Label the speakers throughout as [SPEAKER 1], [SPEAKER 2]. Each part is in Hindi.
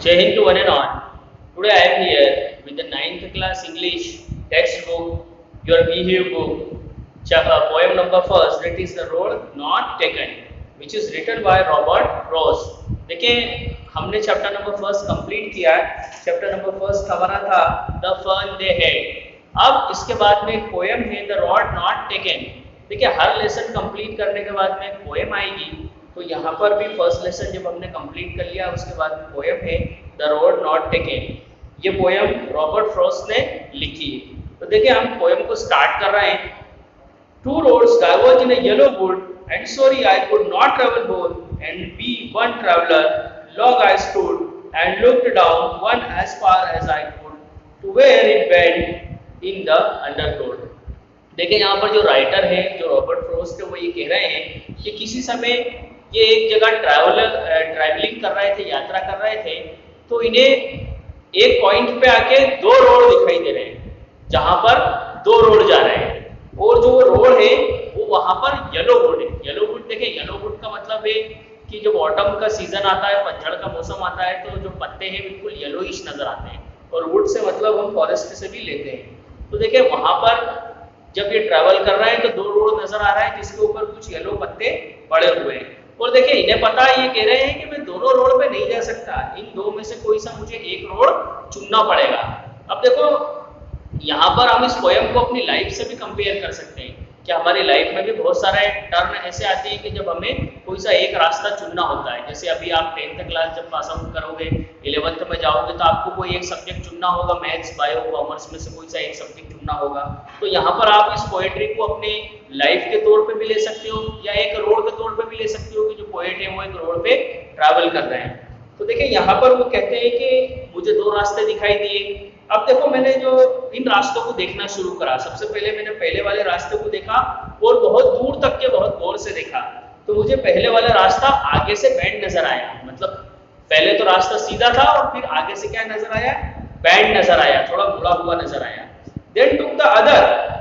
[SPEAKER 1] Jai Hind to one and all. Today I am here with the 9th class English textbook, your BHU book, poem number first, that is The Road Not Taken, which is written by Robert Frost. देखिए हमने चैप्टर नंबर फर्स्ट कंप्लीट किया है। चैप्टर नंबर फर्स्ट हमारा था द फन दे हैड। अब इसके बाद में एक पोएम है द रोड नॉट टेकन। देखिए हर लेसन कंप्लीट करने के बाद में पोएम आएगी, तो यहाँ पर भी फर्स्ट लेसन जब हमने कंप्लीट कर लिया उसके बाद में पोएम है द रोड नॉट टेकन। ये पोएम रॉबर्ट फ्रॉस्ट ने लिखी है। तो देखिए हम पोएम को स्टार्ट कर रहे हैं। Two roads diverge in a yellow wood, and sorry I could not travel both, and be one traveler. Long I stood and looked down, one as far as I could, to where it went in the undergrowth. देखिए यहाँ पर जो राइटर है, जो रॉबर्ट फ्रॉस्ट है, वो ये कह रहे हैं कि किसी समय ये एक जगह ट्रैवलिंग कर रहे थे, यात्रा कर रहे थे, तो इन्हें एक पॉइंट पे आके दो रोड दिखाई दे रहे हैं, जहां पर दो रोड जा रहे हैं, और जो रोड है वो वहां पर येलो वुड है। येलो वुड देखिए, येलो वुड का मतलब है कि जब ऑटम का सीजन आता है, पतझड़ का मौसम आता है, तो जो पत्ते हैं बिल्कुल येलोइश नजर आते हैं, और वुड से मतलब हम फॉरेस्ट से भी लेते हैं। तो देखिए वहां पर जब ये ट्रैवल कर रहे हैं तो दो रोड नजर आ रहा है जिसके ऊपर कुछ येलो पत्ते पड़े हुए हैं, और देखिए इन्हें पता है, ये कह रहे हैं कि मैं दोनों रोड पे नहीं जा सकता, इन दो में से कोई सा मुझे एक रोड चुनना पड़ेगा। अब देखो यहाँ पर हम इस पोएम को अपनी लाइफ से भी कंपेयर कर सकते हैं कि हमारी लाइफ में भी बहुत सारे टर्न ऐसे आते हैं कि जब हमें कोई सा एक रास्ता चुनना होता है। जैसे अभी आप 10th क्लास जब पास आउट करोगे, 11th में जाओगे, तो आपको कोई एक सब्जेक्ट चुनना होगा, मैथ्स बायो कॉमर्स में से कोई सा एक सब्जेक्ट चुनना होगा। तो यहाँ पर आप इस पोएट्री को अपने लाइफ के तौर पे भी ले सकते हो, या एक रोड के तौर पे भी ले सकते हो कि जो पोएट है वो एक रोड पे ट्रैवल कर रहे हैं। तो देखिए यहाँ पर वो कहते हैं कि मुझे दो रास्ते दिखाई दिए। अब देखो मैंने जो इन रास्तों को देखना शुरू करा, सबसे पहले मैंने पहले वाले रास्ते को देखा और बहुत दूर तक के बहुत गौर से देखा, तो मुझे पहले वाला रास्ता आगे से बैंड नजर आया। मतलब पहले तो रास्ता सीधा था और फिर आगे से क्या नजर आया, बैंड नजर आया, थोड़ा मुड़ा हुआ नजर आया। Then took the other,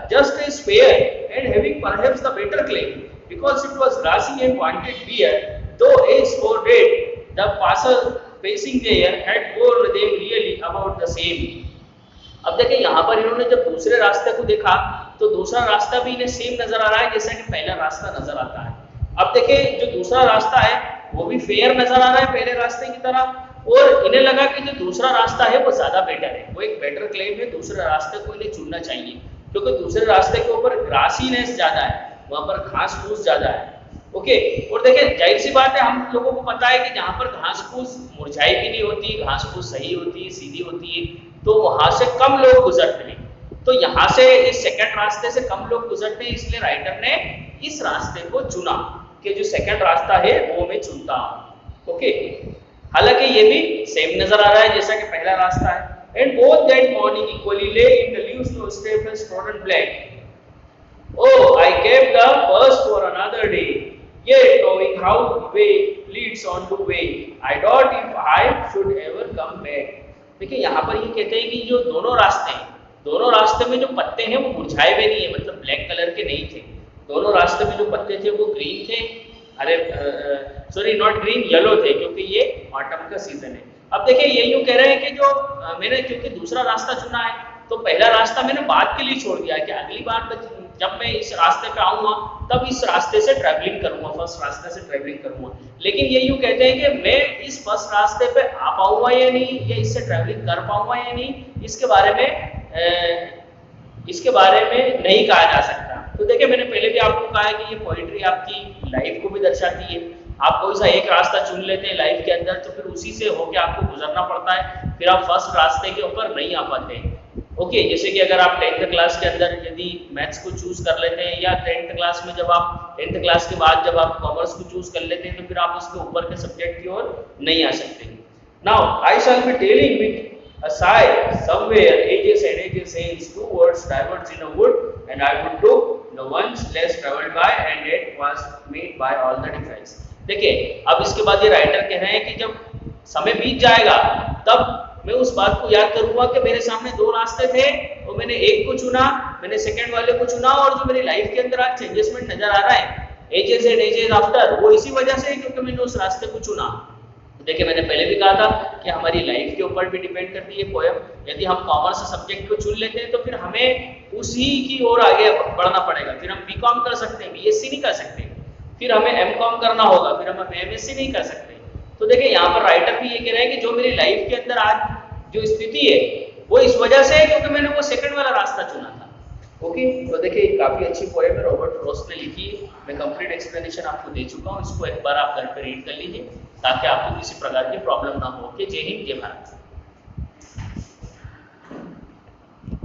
[SPEAKER 1] just as fair and having perhaps the better claim, because it was grassy and wanted beer, though as for red, the passer facing there had told them really about the same. अब देखिए यहाँ पर इन्होंने जब दूसरे रास्ते को देखा तो दूसरा रास्ता भी इन्हें सेम नजर आ रहा है जैसा कि पहला रास्ता नजर आता है। अब देखिए जो दूसरा रास्ता है वो भी फेयर नजर आ रहा है पहले रास्ते की तरह, और इन्हें लगा कि जो दूसरा रास्ता है वो ज्यादा बेटर है, वो एक बेटर क्लेम है, दूसरे रास्ते को इन्हें चुनना चाहिए, क्योंकि दूसरे रास्ते के ऊपर ग्रासीनेस ज्यादा है, वहां पर घास फूस ज्यादा है। ओके, और देखिए जाहिर सी बात है, हम लोगों को पता है कि जहाँ पर घास फूस मुरझाई भी नहीं होती, घास फूस सही होती है, सीधी होती है, तो वहां से कम लोग गुजरते हैं। तो यहाँ से इस सेकंड रास्ते से कम लोग गुजरते हैं, इसलिए राइटर ने इस रास्ते को चुना कि जो सेकंड रास्ता है वो मैं चुनता हूँ। ओके, हालांकि ये भी सेम नजर आ रहा है जैसा कि पहला रास्ता है। And both that morning equally lay in the leaves no step had trodden black. Oh, I kept the first for another day, yet knowing how the way leads on to way, I doubt if I should ever come back. देखिए यहाँ पर ये कहते हैं कि जो दोनों रास्ते हैं, दोनों रास्ते में जो पत्ते हैं वो मुरझाए हुए नहीं है, मतलब ब्लैक कलर के नहीं थे। दोनों रास्ते में जो पत्ते थे वो ग्रीन थे, अरे सॉरी नॉट ग्रीन, येलो थे, क्योंकि ये ऑटम का सीजन है। अब देखिए ये यूँ कह रहे हैं कि जो मैंने क्योंकि दूसरा रास्ता चुना है तो पहला रास्ता मैंने बाद के लिए छोड़ दिया कि अगली बार जब मैं इस रास्ते पे आऊंगा तब इस रास्ते से ट्रैवलिंग करूंगा, फर्स्ट रास्ते से ट्रैवलिंग करूंगा। लेकिन ये यूं कहते हैं कि मैं इस फर्स्ट रास्ते पे आ पाऊंगा या नहीं, या इससे ट्रैवलिंग कर पाऊंगा या नहीं, इसके बारे में नहीं कहा जा सकता। तो देखिए मैंने पहले भी आपको कहा है कि ये पोइट्री आपकी लाइफ को भी दर्शाती है। आप कोई सा एक रास्ता चुन लेते हैं लाइफ के अंदर, तो फिर उसी से होके आपको गुजरना पड़ता है, फिर आप फर्स्ट रास्ते के ऊपर नहीं आ पाते। ओके, जैसे कि अगर आप 10th क्लास के अंदर यदि मैथ्स को चूज कर लेते हैं, या 10th क्लास में जब आप 10th क्लास के बाद जब आप कॉमर्स को चूज कर लेते हैं, तो फिर आप उसके ऊपर के सब्जेक्ट की ओर नहीं आ सकते। Now I shall be telling with a sigh somewhere ages and ages ends two words diverged in a wood, and I would look the ones less traveled by, and it was made by all the difference. देखिए अब इसके बाद ये राइटर कह रहे हैं कि जब समय बीत जाएगा तब मैं उस बात को याद करूंगा कि मेरे सामने दो रास्ते थे और मैंने एक को चुना, मैंने सेकंड वाले को चुना, और जो मेरी लाइफ के अंदर आज चेंजेसमेंट नजर आ रहा है एजेस एंड एजेस आफ्टर, वो इसी वजह से है क्योंकि मैंने उस रास्ते को चुना। देखिए मैंने पहले भी कहा था कि हमारी लाइफ के ऊपर भी डिपेंड करती है पोएम। यदि हम कॉमर्स सब्जेक्ट को चुन लेते हैं तो फिर हमें उसी की ओर आगे बढ़ना पड़ेगा, फिर हम बीकॉम कर सकते हैं, बीएससी नहीं कर सकते, फिर हमें एमकॉम करना होगा, फिर हम एमएससी नहीं कर सकते। तो देखिए यहाँ पर राइटर भी ये कह रहे हैं कि जो मेरी लाइफ के अंदर आज जो स्थिति है वो इस वजह से है क्योंकि मैंने वो सेकंड वाला रास्ता चुना था। ओके, तो देखिए काफी अच्छी पोएम है, रॉबर्ट फ्रॉस्ट ने लिखी है। मैं कंप्लीट एक्सप्लेनेशन आपको दे चुका हूँ, इसको एक बार आप घर पे रीड कर लीजिए ताकि आपको किसी प्रकार की प्रॉब्लम ना हो। ओके, जय हिंद जय भारत।